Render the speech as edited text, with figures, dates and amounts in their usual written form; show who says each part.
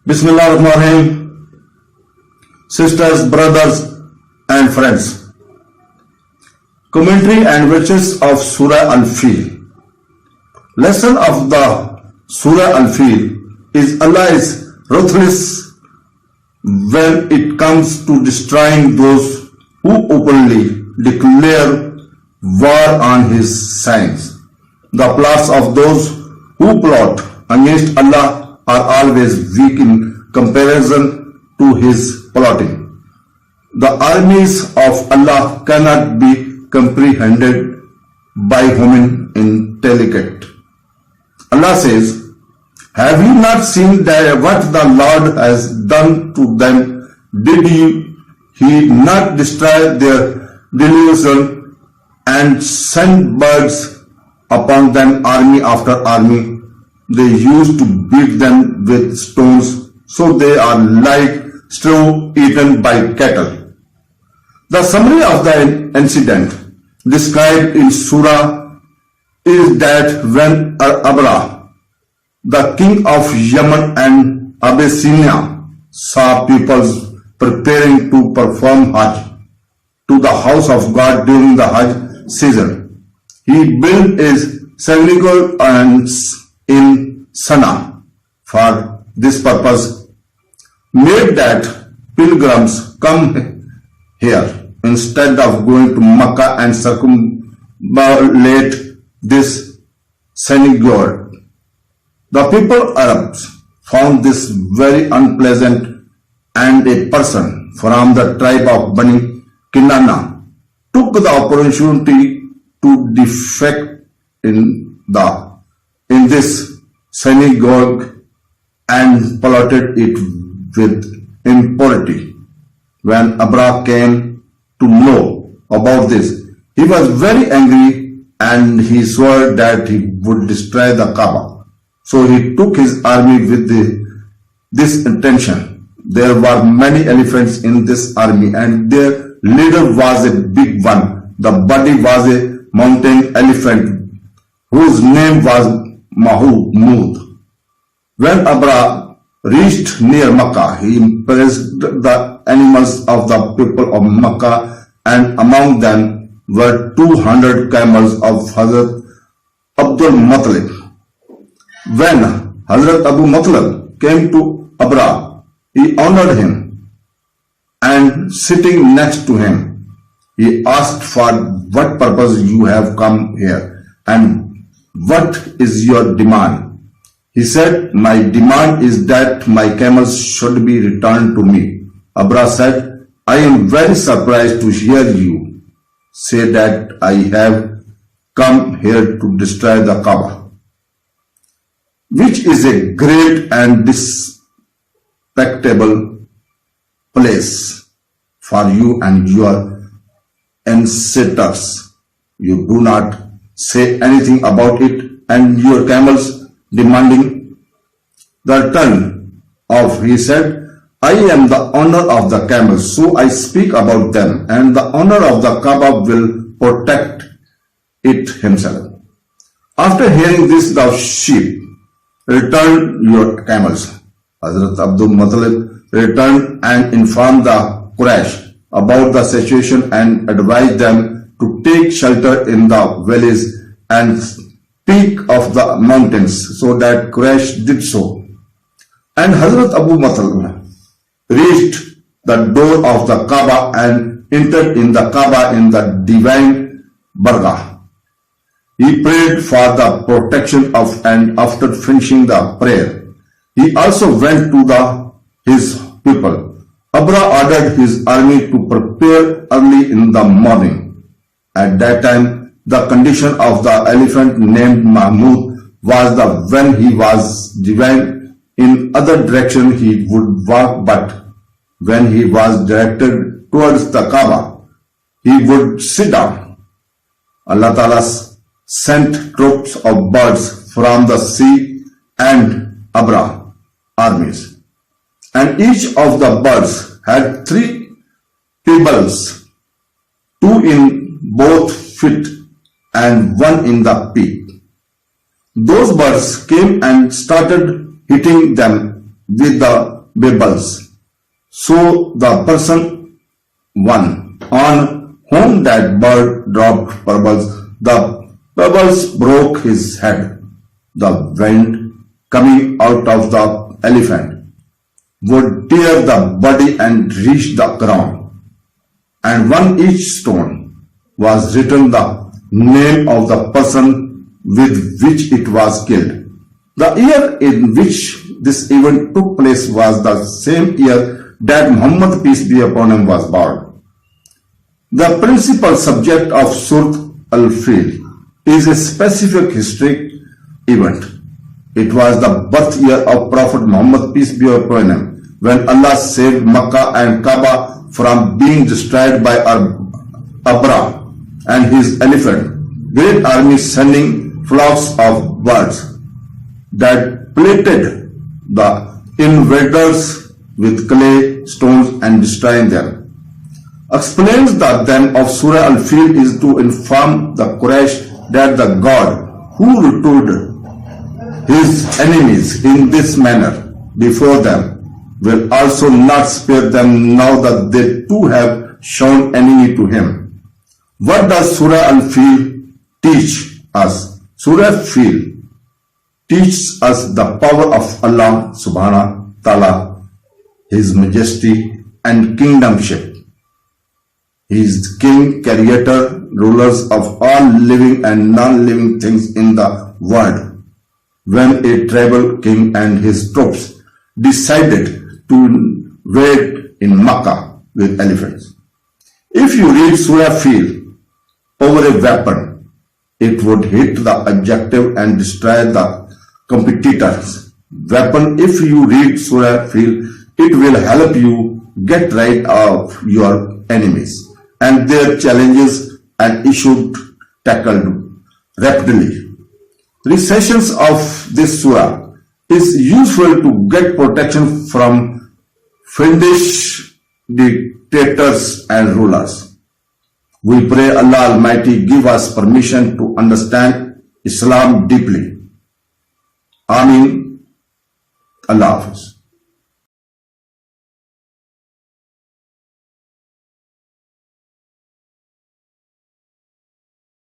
Speaker 1: Bismillahirrahmanirrahim. Sisters, brothers and friends. Commentary and verses of Surah Al-feel. Lesson of the Surah Al-feel is Allah is ruthless when it comes to destroying those who openly declare war on His signs. The plots of those who plot against Allah are always weak in comparison to His plotting. The armies of Allah cannot be comprehended by human intellect. Allah says, "Have you not seen that what the Lord has done to them? Did He not destroy their delusion and send birds upon them army after army? They used to beat them with stones, so they are like straw eaten by cattle." The summary of the incident described in Surah is that when Abraha, the king of Yemen and Abyssinia, saw people preparing to perform Hajj to the house of God during the Hajj season, he built his synagogue in Sana'a for this purpose, made that pilgrims come here instead of going to Makkah and circumambulate this synagogue. The people Arabs found this very unpleasant, and a person from the tribe of Bani Kinana took the opportunity to defect in this synagogue and polluted it with impurity. When Abraha came to know about this, he was very angry and he swore that he would destroy the Kaaba. So he took his army with this intention. There were many elephants in this army and their leader was a big one. The body was a mountain elephant whose name was Masood. When Abraha reached near Makkah, he impressed the animals of the people of Makkah, and among them were 200 camels of Hazrat Abdul Muttalib. When Hazrat Abu Muttalib came to Abraha, he honored him, and sitting next to him, he asked for what purpose you have come here and what is your demand. He said, "My demand is that my camels should be returned to me." Abraha said, "I am very surprised to hear you say that. I have come here to destroy the Kaaba, which is a great and respectable place for you and your ancestors. You do not say anything about it, and your camels demanding the return of." He said, "I am the owner of the camels, so I speak about them, and the owner of the Kaaba will protect it himself." After hearing this, the sheep, "Return your camels." Hazrat Abdul Muttalib returned and informed the Quraysh about the situation and advised them to take shelter in the valleys and peak of the mountains, so that Quraysh did so. And Hazrat Abu Muttalib reached the door of the Kaaba and entered in the Kaaba in the divine Bargah. He prayed for the protection of, and after finishing the prayer, he also went to his people. Abraha ordered his army to prepare early in the morning. At that time, the condition of the elephant named Mahmud was that when he was driven in other direction he would walk, but when he was directed towards the Kaaba, he would sit down. Allah Ta'ala sent troops of birds from the sea and Abraha armies, and each of the birds had 3 pebbles, 2 in both feet and 1 in the beak. Those birds came and started hitting them with the pebbles. So the person one on whom that bird dropped the pebbles broke his head. The wind coming out of the elephant would tear the body and reach the ground, and on each stone was written the name of the person with which it was killed. The year in which this event took place was the same year that Muhammad, peace be upon him, was born. The principal subject of Surah Al-feel is a specific historic event. It was the birth year of Prophet Muhammad, peace be upon him, when Allah saved Makkah and Kaaba from being destroyed by Abraha and his elephant, great army sending flocks of birds that pelted the invaders with clay, stones and destroying them. Explains the them of Surah Al-feel is to inform the Quraysh that the God who retold his enemies in this manner before them will also not spare them now that they too have shown enemy to him. What does Surah Al-feel teach us? Surah Al-feel teaches us the power of Allah subhanahu wa ta'ala, His majesty and kingdomship. He is king, creator, rulers of all living and non-living things in the world. When a tribal king and his troops decided to wait in Makkah with elephants. If you read Surah Al-feel over a weapon, it would hit the objective and destroy the competitors. Weapon, if you read Surah Al-feel, it will help you get rid of your enemies and their challenges and issues tackled rapidly. Recitations of this surah is useful to get protection from fiendish dictators and rulers. We pray Allah Almighty give us permission to understand Islam deeply. Ameen. Allah Hafiz.